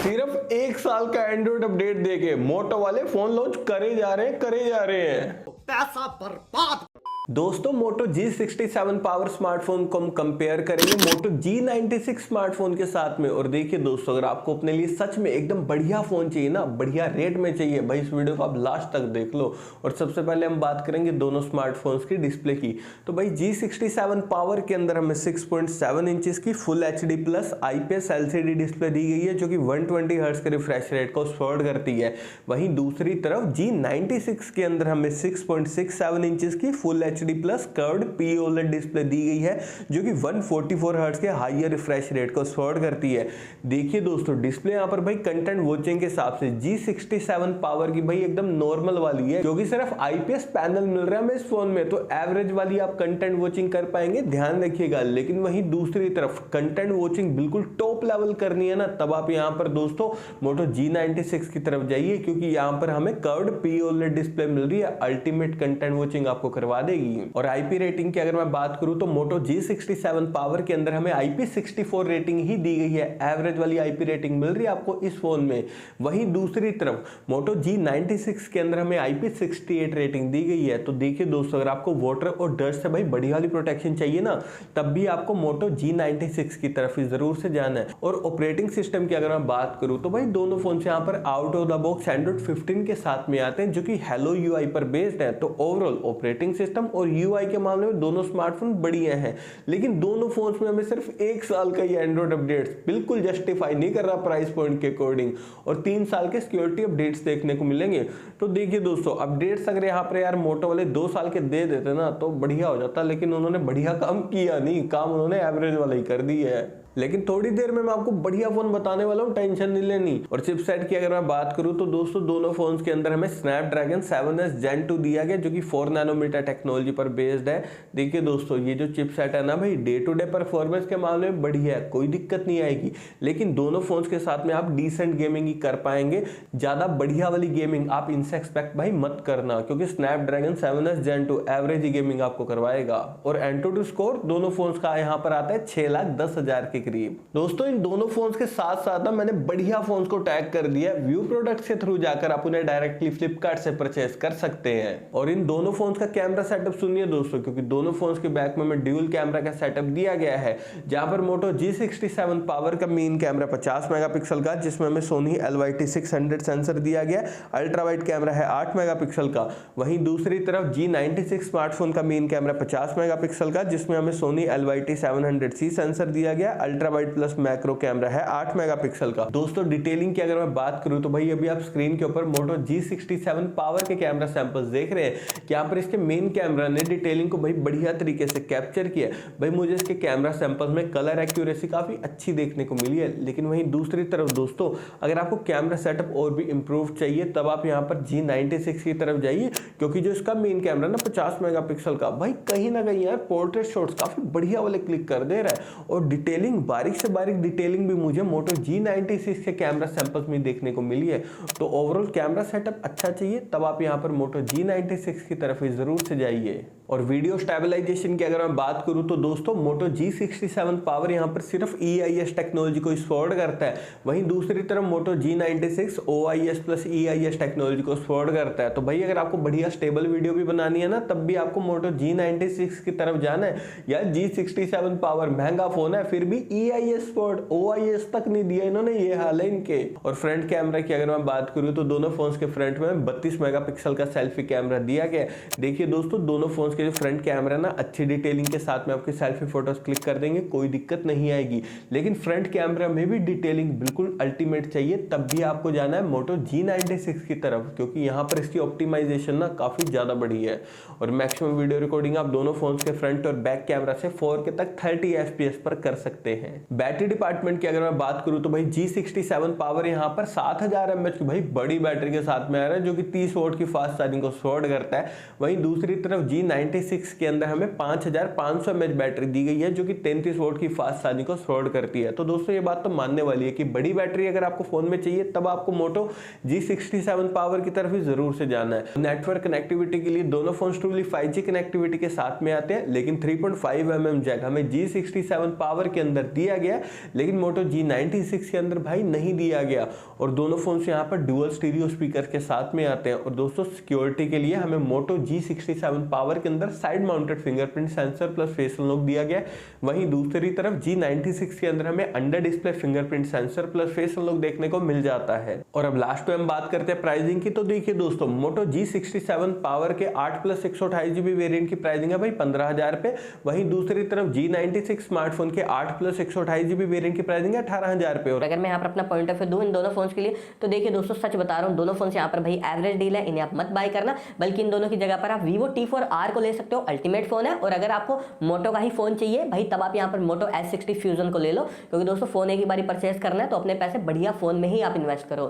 सिर्फ 1 साल का एंड्रॉइड अपडेट देके मोटो वाले फोन लॉन्च करे जा रहे हैं। पैसा बर्बाद। दोस्तों मोटो G67 पावर स्मार्टफोन को हम कंपेयर करेंगे मोटो G96 स्मार्टफोन के साथ में। और देखिए दोस्तों, अगर आपको अपने लिए सच में एकदम बढ़िया फोन चाहिए ना, बढ़िया रेट में चाहिए, भाई इस वीडियो को आप लास्ट तक देख लो। और सबसे पहले हम बात करेंगे दोनों स्मार्टफोन्स की डिस्प्ले की। तो भाई G67 पावर के अंदर हमें 6.7 इंचेस की full HD plus IPS LCD display दी गई है, जो कि 120 हर्ट्ज के रिफ्रेश रेट को सपोर्ट करती है। वहीं दूसरी तरफ G96 के अंदर हमें 6.67 इंचेस की full HD plus curved POLED display दी गई है, जो कि 144 हर्ट्ज के हायर रिफ्रेश रेट को सपोर्ट करती है। देखिए दोस्तों, डिस्प्ले यहाँ पर भाई कंटेंट वॉचिंग के हिसाब से G67 पावर की भाई एकदम नॉर्मल वाली है, जो कि सिर्फ IPS पैनल मिल रहा है हमें इस फोन में, तो एवरेज वाली आप कंटेंट वॉचिंग कर पाएंगे, ध्यान रखिएगा। लेकिन वहीं दूसरी तरफ कंटेंट वॉचिंग बिल्कुल टॉप लेवल करनी है ना, तब आप यहाँ पर दोस्तों मोटो G96 की तरफ जाइए, क्योंकि यहाँ पर हमें कर्व्ड POLED डिस्प्ले मिल रही है, अल्टीमेट कंटेंट वॉचिंग आपको करवा देगी। और IP रेटिंग की अगर मैं बात करूं तो मोटो G67 पावर के अंदर हमें IP64 रेटिंग ही दी गई है, एवरेज वाली IP रेटिंग मिल रही है आपको इस फोन में। वहीं दूसरी तरफ मोटो G96 के अंदर हमें IP68 रेटिंग दी गई है। तो देखिए दोस्तों, अगर आपको वाटर और डस्ट से भाई बढ़िया वाली प्रोटेक्शन चाहिए ना, तब भी आपको मोटो G96 की तरफ ही जरूर से जाना है। और ऑपरेटिंग सिस्टम की अगर मैं बात करूं तो भाई दोनों फोन से यहाँ पर out of the box Android 15 के साथ में आते हैं, जो कि हेलो UI पर बेस्ड है। तो ओवरऑल ऑपरेटिंग सिस्टम और UI के मामले में दोनों स्मार्टफोन बढ़िया हैं, लेकिन दोनों फोन्स में हमें सिर्फ 1 साल का ये एंड्रॉइड अपडेट्स बिल्कुल जस्टिफाई नहीं कर रहा प्राइस पॉइंट के अकॉर्डिंग, और 3 साल के सिक्योरिटी अपडेट्स देखने को मिलेंगे। तो देखिए दोस्तों, अपडेट्स अगर यहाँ पर यार मोटो वाले 2 साल के दे देते ना तो बढ़िया हो जाता, लेकिन उन्होंने बढ़िया काम किया नहीं, काम उन्होंने एवरेज वाला ही कर दिया है। लेकिन थोड़ी देर में मैं आपको बढ़िया फोन बताने वाला हूँ, टेंशन नहीं लेनी। और चिपसेट की अगर मैं बात करूँ तो दोस्तों दोनों फोन्स के अंदर हमें स्नैपड्रैगन 7S Gen 2 दिया गया, जो कि 4 नैनोमीटर टेक्नोलॉजी पर बेस्ड है। देखिए दोस्तों, ये जो चिपसेट है ना भाई, डे टू डे परफॉर्मेंस के मामले में बढ़िया है, कोई दिक्कत नहीं आएगी। लेकिन दोनों फोन्स के साथ में आप डिसेंट गेमिंग ही कर पाएंगे, ज्यादा बढ़िया वाली गेमिंग आप इनसे एक्सपेक्ट भाई मत करना, क्योंकि स्नैपड्रैगन 7S Gen 2 एवरेज ही गेमिंग आपको करवाएगा। और एंटूटू स्कोर दोनों फोन्स का यहाँ पर आता है 6,10,000 के करीब। दोस्तों इन दोनों फोन्स के साथ साथ ना मैंने बढ़िया फोन्स को टैग कर दिया, व्यू प्रोडक्ट्स के थ्रू जाकर आप उन्हें डायरेक्टली फ्लिपकार्ट से परचेस कर सकते हैं। और इन दोनों फोन्स का कैमरा सेटअप सुनिए दोस्तों, क्योंकि दोनों फोन्स के बैक में ड्यूल कैमरा का सेटअप दिया गया है, जहां पर मोटो G67 पावर का मेन कैमरा 50 मेगापिक्सल का, जिसमें हमें सोनी LYT600 सेंसर दिया गया, अल्ट्रा वाइड कैमरा है 8 मेगापिक्सल का। वहीं दूसरी तरफ G96 स्मार्टफोन का मेन कैमरा 50 मेगापिक्सल का, जिसमें हमें सोनी LYT700C सेंसर दिया गया, ultra wide plus macro camera है 8 मेगापिक्सल का। दोस्तों डिटेलिंग की अगर मैं बात करूं तो भाई अभी आप स्क्रीन के ऊपर मोटो G67 पावर के कैमरा सैंपल्स देख रहे हैं कि यहाँ पर इसके मेन कैमरा ने डिटेलिंग को भाई बढ़िया तरीके से कैप्चर किया। भाई मुझे इसके कैमरा सैंपल्स में कलर एक्यूरेसी काफी अच्छी देखने को मिली है। लेकिन वहीं दूसरी तरफ दोस्तों, अगर आपको कैमरा सेटअप और भी इंप्रूव चाहिए, तब आप यहाँ पर G96 की तरफ जाइए, क्योंकि जो इसका मेन कैमरा ना 50 मेगापिक्सल का, भाई कहीं ना कहीं यार पोर्ट्रेट शॉट्स काफी बढ़िया वाले क्लिक कर दे रहा है। और डिटेलिंग, बारीक से बारीक डिटेलिंग भी मुझे मोटो G96 के कैमरा सैंपल्स में देखने को मिली है। तो ओवरऑल कैमरा सेटअप अच्छा चाहिए, तब आप यहां पर मोटो G96 की तरफ ही जरूर से जाइए। और वीडियो स्टेबलाइजेशन की अगर मैं बात करूं तो दोस्तों मोटो G67 पावर यहां पर सिर्फ EIS टेक्नोलॉजी को सपोर्ट करता है, वहीं दूसरी तरफ मोटो G96 OIS plus EIS technology को सपोर्ट करता है। तो भाई अगर आपको बढ़िया स्टेबल वीडियो भी बनानी है ना, तब भी आपको मोटो G96 की तरफ जाना है। या G67 पावर महंगा फोन है, फिर भी EIS सपोर्ट, OIS तक नहीं दिया इन्होंने, ये हाल है इनके। और फ्रंट कैमरा की अगर मैं बात करूं तो दोनों फोन्स के फ्रंट में 32 मेगापिक्सल का सेल्फी कैमरा दिया गया है। देखिए दोस्तों, दोनों फोन्स के जो फ्रंट कैमरा ना अच्छी डिटेलिंग के साथ में आपके सेल्फी फोटोज क्लिक कर देंगे, कोई दिक्कत नहीं आएगी। लेकिन फ्रंट कैमरा में भी डिटेलिंग बिल्कुल अल्टीमेट चाहिए, तब भी आपको जाना है मोटो G96 की तरफ, क्योंकि यहाँ पर इसकी ऑप्टिमाइजेशन ना काफी ज्यादा बड़ी है। और मैक्सिमम वीडियो रिकॉर्डिंग आप दोनों फोन्स के फ्रंट और बैक कैमरा से 4K तक 30 FPS पर कर सकते हैं। बैटरी डिपार्टमेंट की अगर मैं बात करूं तो भाई G67 पावर यहाँ पर 7000 mAh की भाई बड़ी बैटरी के साथ में आ रहा है, जो कि 30 वोल्ट की फास्ट चार्जिंग को सपोर्ट करता है। वहीं दूसरी तरफ G96 के अंदर हमें 5500 mAh बैटरी दी गई है, जो कि 33 वोल्ट की फास्ट चार्जिंग को सपोर्ट करती है। तो दोस्तों ये बात तो मानने वाली है कि बड़ी बैटरी अगर आपको फोन में चाहिए, तब आपको मोटो G67 पावर की तरफ ही जरूर से जाना है। नेटवर्क कनेक्टिविटी के लिए दोनों फोन ट्रूली 5G कनेक्टिविटी के साथ में आते हैं, लेकिन 3.5 mm जैक हमें G67 पावर के अंदर दिया गया, लेकिन मोटो G96 के अंदर भाई नहीं दिया गया। और दोनों फोन से यहाँ पर डुअल स्टीरियो स्पीकर के साथ में आते हैं। और दोस्तों सिक्योरिटी के लिए हमें मोटो G67 पावर के अंदर side mounted fingerprint sensor plus facial lock दिया गया है। वहीं दूसरी तरफ G96 के अंदर हमें under display fingerprint sensor plus facial lock देखने को मिल जाता है। और अब लास्ट पे हम बात करते हैं प्राइसिंग की। तो देखिए दोस्तों, मोटो G67 पावर के 8+128GB वेरिएंट की प्राइसिंग है भाई 15,000 रुपए। वहीं दूसरी तरफ G96 स्मार्टफोन के 8+128GB वेरिएंट की प्राइसिंग है 18,000 रुपए। और अगर मैं यहाँ पर अपना पॉइंट ऑफ व्यू दूं इन दोनों फोन्स के लिए, तो देखिए दोस्तों सच बता रहा हूँ, दोनों फोन्स यहाँ पर भाई एवरेज डील है, इन्हें आप मत बाय करना, बल्कि इन दोनों की जगह पर आप Vivo T4R को ले सकते हो, अल्टीमेट फोन है। और अगर आपको मोटो का ही फोन चाहिए भाई, तब आप यहाँ पर मोटो S60 फ्यूजन को ले लो, क्योंकि दोस्तों फोन एक ही बारी परचेस करना है तो अपने पैसे बढ़िया फोन में ही आप इन्वेस्ट करो।